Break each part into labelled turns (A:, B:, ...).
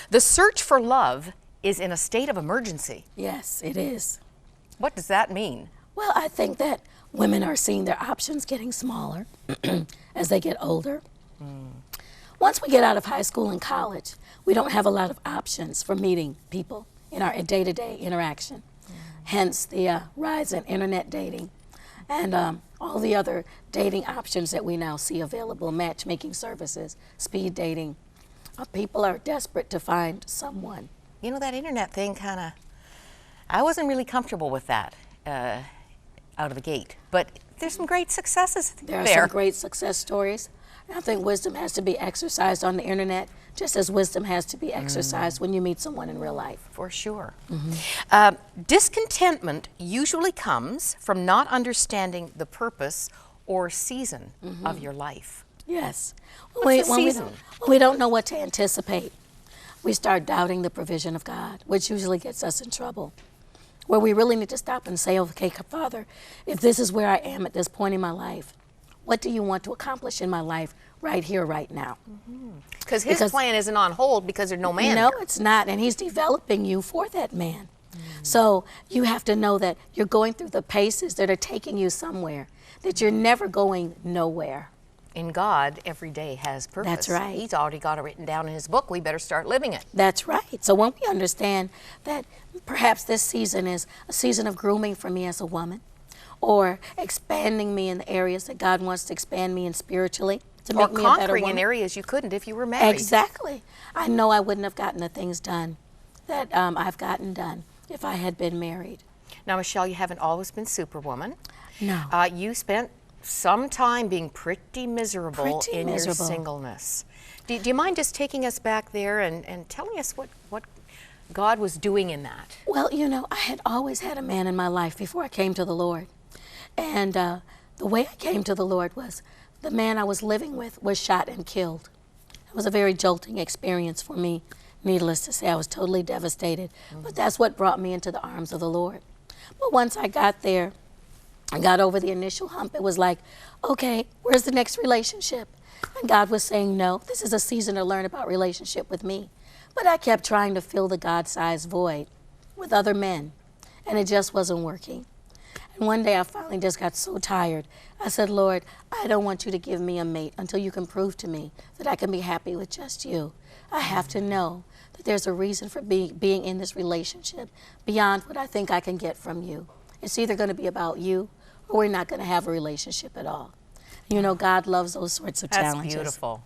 A: The search for love is in a state of emergency.
B: Yes, it is.
A: What does that mean?
B: Well, I think that women are seeing their options getting smaller as they get older. Once we get out of high school and college, we don't have a lot of options for meeting people in our day-to-day interaction. Hence the rise in internet dating and all the other dating options that we now see available, matchmaking services, speed dating. People are desperate to find someone.
A: You know, that internet thing I wasn't really comfortable with that out of the gate, but there's some great successes
B: there. There are some great success stories. I think wisdom has to be exercised on the internet, just as wisdom has to be exercised when you meet someone in real life.
A: For sure. Discontentment usually comes from not understanding the purpose or season of your life.
B: Yes.
A: What's the season?
B: When we don't know what to anticipate, we start doubting the provision of God, which usually gets us in trouble. Where we really need to stop and say, okay, Father, if this is where I am at this point in my life, what do you want to accomplish in my life right here, right now?
A: Because his plan isn't on hold because there's no man
B: No,
A: there.
B: it's not, and he's developing you for that man. So you have to know that you're going through the paces that are taking you somewhere, that you're never going nowhere.
A: In God, every day has purpose.
B: That's right.
A: He's already got it written down in his book. We better start living it.
B: That's right. So when we understand that perhaps this season is a season of grooming for me as a woman, or expanding me in the areas that God wants to expand me in spiritually, to make me a better woman. Or conquering in areas
A: you couldn't if you were married.
B: Exactly. I know I wouldn't have gotten the things done that I've gotten done if I had been married.
A: Now, Michelle, you haven't always been Superwoman.
B: No.
A: You spent some time being pretty miserable in your singleness. Do you mind just taking us back there and telling us what God was doing in that?
B: Well, you know, I had always had a man in my life before I came to the Lord. And the way I came to the Lord was the man I was living with was shot and killed. It was a very jolting experience for me. Needless to say, I was totally devastated. But that's what brought me into the arms of the Lord. But once I got there, I got over the initial hump. It was like, okay, where's the next relationship? And God was saying, no, this is a season to learn about relationship with me. But I kept trying to fill the God-sized void with other men, and it just wasn't working. And one day I finally just got so tired. I said, Lord, I don't want you to give me a mate until you can prove to me that I can be happy with just you. I have to know that there's a reason for being in this relationship beyond what I think I can get from you. It's either going to be about you or we're not going to have a relationship at all. You know, God loves those sorts of challenges.
A: That's beautiful.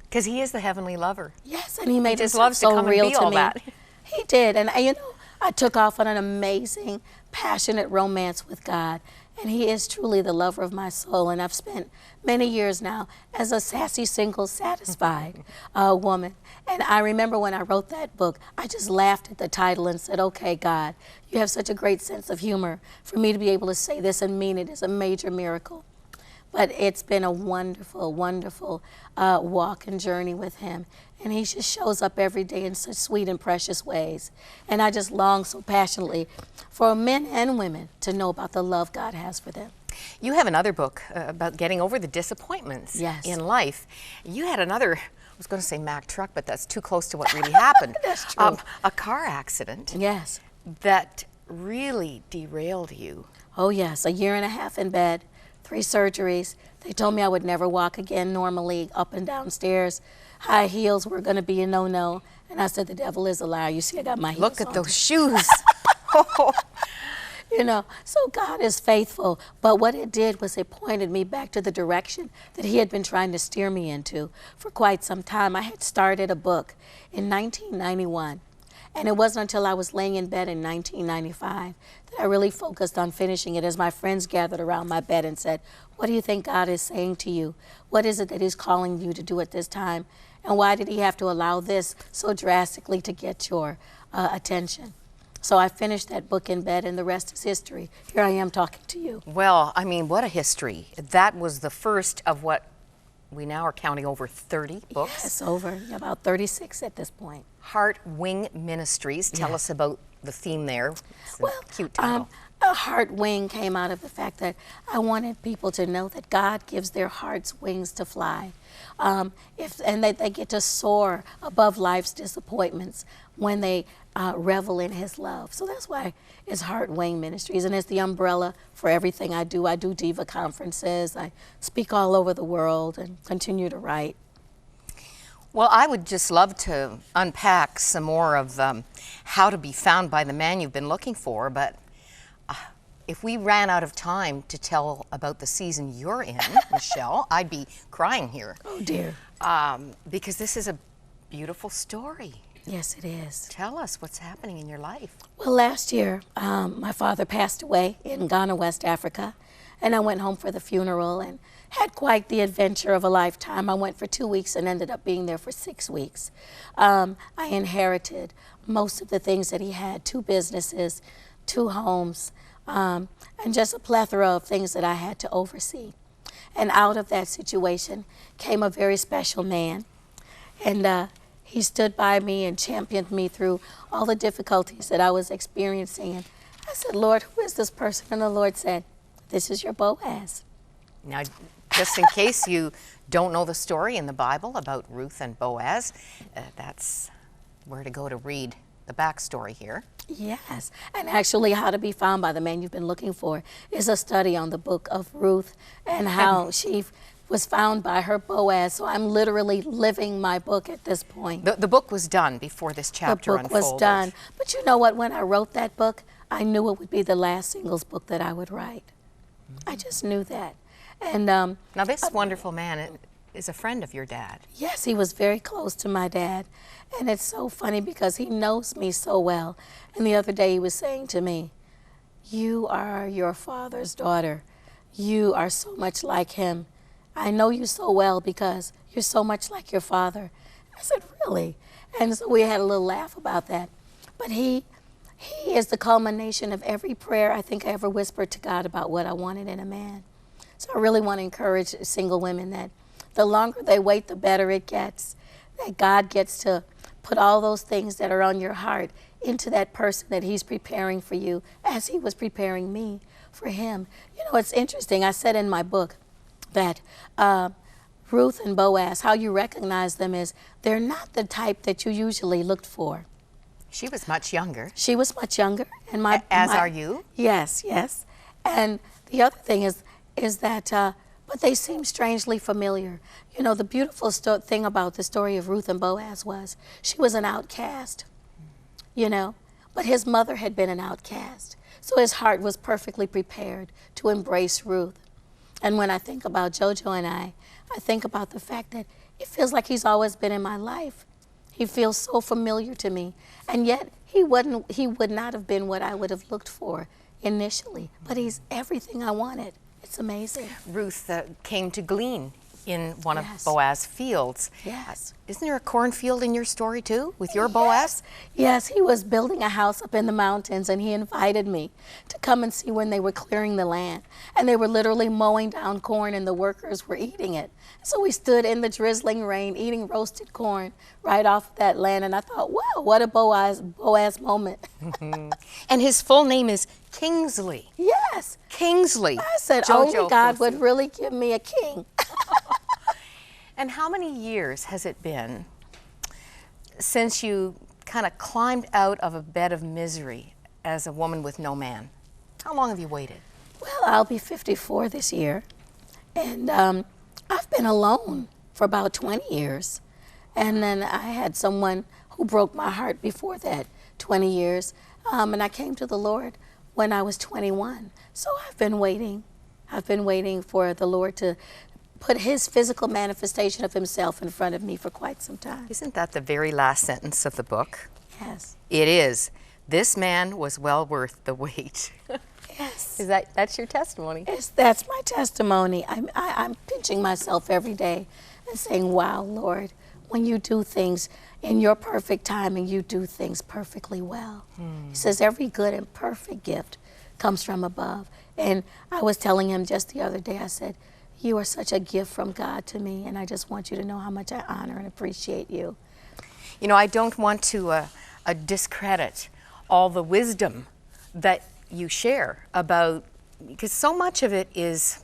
A: Because he is the heavenly lover.
B: Yes, and he made
A: just
B: himself
A: loves to
B: so
A: come
B: real
A: and be
B: to
A: all
B: me.
A: that.
B: He did, and you know, I took off on an amazing, passionate romance with God, and he is truly the lover of my soul. And I've spent many years now as a sassy, single, satisfied woman. And I remember when I wrote that book, I just laughed at the title and said, okay, God, you have such a great sense of humor. For me to be able to say this and mean it is a major miracle. But it's been a wonderful, wonderful walk and journey with him. And he just shows up every day in such sweet and precious ways. And I just long so passionately for men and women to know about the love God has for them.
A: You have another book about getting over the disappointments in life. You had another, I was going to say Mack truck, but that's too close to what really happened.
B: That's true.
A: A car accident.
B: Yes.
A: That really derailed you.
B: Oh, yes. 1.5 years in bed, 3 surgeries. They told me I would never walk again normally, up and down stairs. High heels were going to be a no-no. And I said, the devil is a liar. You see, I got my heels
A: Look at
B: on.
A: those shoes.
B: You know, so God is faithful. But what it did was it pointed me back to the direction that he had been trying to steer me into for quite some time. I had started a book in 1991. And it wasn't until I was laying in bed in 1995 that I really focused on finishing it as my friends gathered around my bed and said, what do you think God is saying to you? What is it that he's calling you to do at this time? And why did he have to allow this so drastically to get your attention? So I finished that book in bed, and the rest is history. Here I am talking to you.
A: Well, I mean, what a history. That was the first of what we now are counting over 30 books.
B: Yes, over about 36 at this point.
A: Hart Ministries. Tell us about the theme there. It's
B: well,
A: a cute title.
B: the heart wing came out of the fact that I wanted people to know that God gives their hearts wings to fly. And that they get to soar above life's disappointments when they revel in his love. So that's why it's Heart Wing Ministries, and it's the umbrella for everything I do. I do diva conferences. I speak all over the world and continue to write.
A: Well, I would just love to unpack some more of how to be found by the man you've been looking for, but if we ran out of time to tell about the season you're in, Michelle, I'd be crying here.
B: Oh, dear.
A: Because this is a beautiful story.
B: Yes, it is.
A: Tell us what's happening in your life.
B: Well, last year, my father passed away in Ghana, West Africa, and I went home for the funeral and had quite the adventure of a lifetime. I went for 2 weeks and ended up being there for 6 weeks. I inherited most of the things that he had, 2 businesses, 2 homes, and just a plethora of things that I had to oversee. And out of that situation came a very special man. And he stood by me and championed me through all the difficulties that I was experiencing. And I said, Lord, who is this person? And the Lord said, this is your Boaz.
A: Now, just in case you don't know the story in the Bible about Ruth and Boaz, that's where to go to read the backstory here.
B: Yes, and actually How to Be Found by the Man You've Been Looking For is a study on the Book of Ruth and how she was found by her Boaz. So I'm literally living my book at this point.
A: The book was done before this chapter unfolded.
B: The book was done. But you know what? When I wrote that book, I knew it would be the last singles book that I would write. I just knew that. And
A: now this wonderful man is a friend of your dad.
B: Yes, he was very close to my dad. And it's so funny because he knows me so well. And the other day he was saying to me, you are your father's daughter. You are so much like him. I know you so well because you're so much like your father. I said, really? And so we had a little laugh about that. But he is the culmination of every prayer I think I ever whispered to God about what I wanted in a man. So I really want to encourage single women that the longer they wait, the better it gets. That God gets to put all those things that are on your heart into that person that he's preparing for you as he was preparing me for him. You know, it's interesting. I said in my book that Ruth and Boaz, how you recognize them is they're not the type that you usually looked for.
A: She was much younger.
B: She was much younger. And
A: As are you?
B: Yes, yes. And the other thing is that but they seem strangely familiar. You know, the beautiful thing about the story of Ruth and Boaz was she was an outcast, you know, but his mother had been an outcast. So his heart was perfectly prepared to embrace Ruth. And when I think about JoJo and I think about the fact that it feels like he's always been in my life. He feels so familiar to me. And yet he would not have been what I would have looked for initially, but he's everything I wanted. It's amazing.
A: Ruth came to glean in one
B: Yes.
A: of Boaz's fields.
B: Yes.
A: Isn't there a cornfield in your story too, with your Boaz?
B: Yes, he was building a house up in the mountains, and he invited me to come and see when they were clearing the land. And they were literally mowing down corn, and the workers were eating it. So we stood in the drizzling rain eating roasted corn right off that land, and I thought, wow, what a Boaz moment.
A: And his full name is Kingsley.
B: Yes.
A: Kingsley.
B: I said,
A: JoJo
B: only God
A: Fosu.
B: would really give me a king.
A: And how many years has it been since you kind of climbed out of a bed of misery as a woman with no man? How long have you waited?
B: Well, I'll be 54 this year, and I've been alone for about 20 years. And then I had someone who broke my heart before that 20 years, and I came to the Lord when I was 21. So I've been waiting. I've been waiting for the Lord to put his physical manifestation of himself in front of me for quite some time.
A: Isn't that the very last sentence of the book?
B: Yes.
A: It is. This man was well worth the wait.
B: Yes.
A: That's your testimony?
B: Yes, that's my testimony. I'm pinching myself every day and saying, wow, Lord, when you do things in your perfect timing, you do things perfectly well. He says every good and perfect gift comes from above. And I was telling him just the other day, I said, you are such a gift from God to me, and I just want you to know how much I honor and appreciate you.
A: You know, I don't want to discredit all the wisdom that you share about, because so much of it is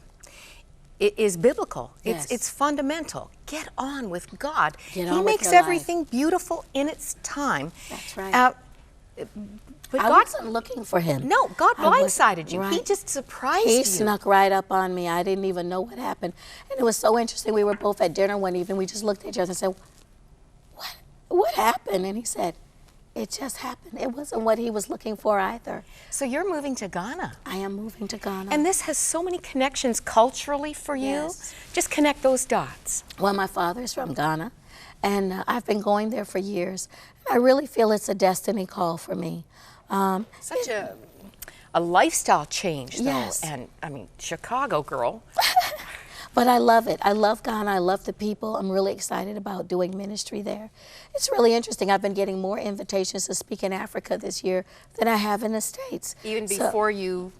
A: biblical.
B: Yes.
A: It's fundamental. Get on with God.
B: Get
A: He
B: on with
A: makes
B: your life.
A: everything beautiful in its time.
B: That's right.
A: But
B: I
A: God,
B: wasn't looking for him.
A: no, God
B: I was-
A: blindsided you. He
B: right.
A: just surprised
B: He
A: you.
B: snuck right up on me. I didn't even know what happened. And it was so interesting. We were both at dinner one evening. We just looked at each other and said, what happened? And he said, it just happened. It wasn't what he was looking for either.
A: So you're moving to Ghana.
B: I am moving to Ghana.
A: And this has so many connections culturally for you.
B: Yes.
A: Just connect those dots.
B: Well, my father's from Ghana, and I've been going there for years. I really feel it's a destiny call for me.
A: Such a lifestyle change, though.
B: Yes.
A: And I mean, Chicago girl.
B: But I love it. I love Ghana. I love the people. I'm really excited about doing ministry there. It's really interesting. I've been getting more invitations to speak in Africa this year than I have in the States.
A: Even
B: So-
A: before you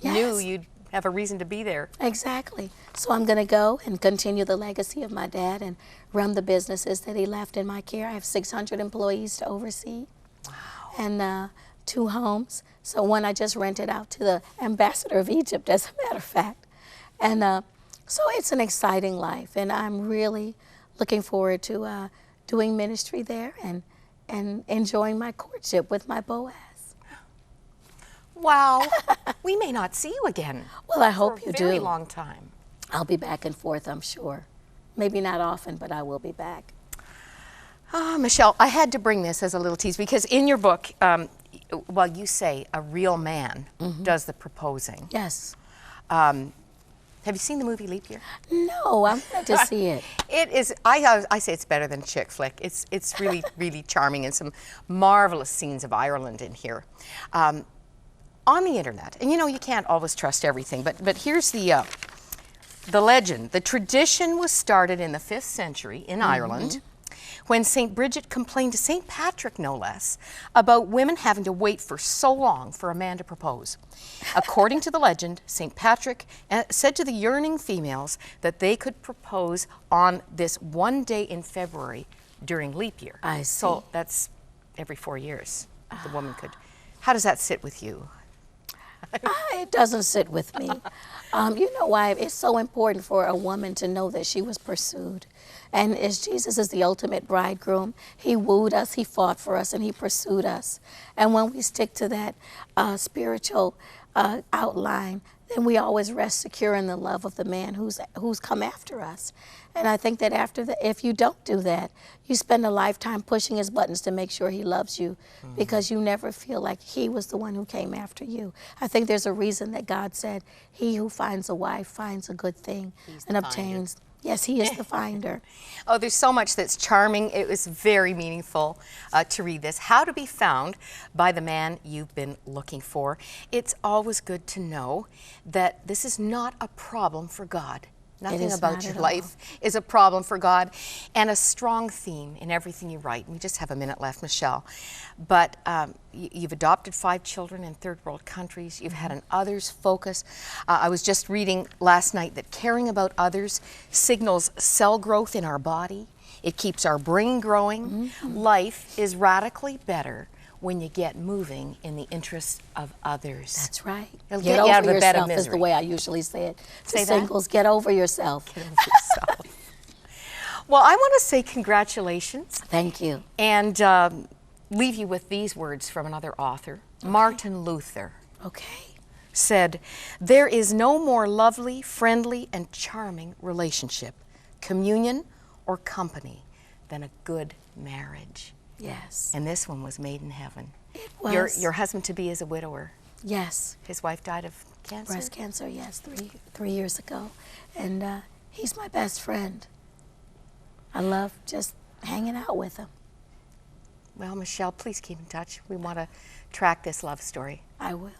A: knew
B: Yes.
A: you'd have a reason to be there.
B: Exactly. So I'm going to go and continue the legacy of my dad and run the businesses that he left in my care. I have 600 employees to oversee. Wow. And 2 homes. So one I just rented out to the ambassador of Egypt, as a matter of fact. And so it's an exciting life, and I'm really looking forward to doing ministry there and enjoying my courtship with my Boaz.
A: Wow. We may not see you again.
B: Well, I hope
A: for
B: you
A: a very
B: do.
A: long time.
B: I'll be back and forth, I'm sure. Maybe not often, but I will be back.
A: Michelle, I had to bring this as a little tease because in your book, well, you say a real man does the proposing.
B: Yes.
A: Have you seen the movie Leap Year?
B: No, I'm glad to see it.
A: It is. I say it's better than chick flick. It's really really charming and some marvelous scenes of Ireland in here, on the internet. And you know you can't always trust everything. But here's the legend. The tradition was started in the 5th century in Ireland, when St. Bridget complained to St. Patrick, no less, about women having to wait for so long for a man to propose. According to the legend, St. Patrick said to the yearning females that they could propose on this one day in February during leap year.
B: I see.
A: So that's every 4 years the woman could. How does that sit with you?
B: It doesn't sit with me. You know why? It's so important for a woman to know that she was pursued. And as Jesus is the ultimate bridegroom, he wooed us, he fought for us, and he pursued us. And when we stick to that spiritual outline, then we always rest secure in the love of the man who's come after us. And I think that if you don't do that, you spend a lifetime pushing his buttons to make sure he loves you, because you never feel like he was the one who came after you. I think there's a reason that God said, he who finds a wife finds a good thing and obtains. Yes, he is the finder.
A: Oh, there's so much that's charming. It was very meaningful to read this. How to be found by the man you've been looking for. It's always good to know that this is not a problem for God. Nothing
B: is
A: about
B: not
A: your
B: at all.
A: life is a problem for God, and a strong theme in everything you write. We just have a minute left, Michelle. But you've adopted 5 children in third world countries. You've had an others focus. I was just reading last night that caring about others signals cell growth in our body. It keeps our brain growing. Life is radically better when you get moving in the interest of others.
B: That's right.
A: It'll
B: Get
A: get you out
B: over
A: of the bed of
B: yourself is the
A: misery.
B: way I usually say it. To
A: Say that?
B: singles, get over yourself.
A: Get over yourself. Well, I want to say congratulations
B: Thank you.
A: and leave you with these words from another author. Martin Luther
B: Okay.
A: said, "There is no more lovely, friendly, and charming relationship, communion, or company than a good marriage."
B: Yes.
A: And this one was made in heaven.
B: It was.
A: Your husband-to-be is a widower.
B: Yes.
A: His wife died of cancer.
B: Breast cancer, yes, three years ago. And he's my best friend. I love just hanging out with him.
A: Well, Michelle, please keep in touch. We want to track this love story.
B: I will.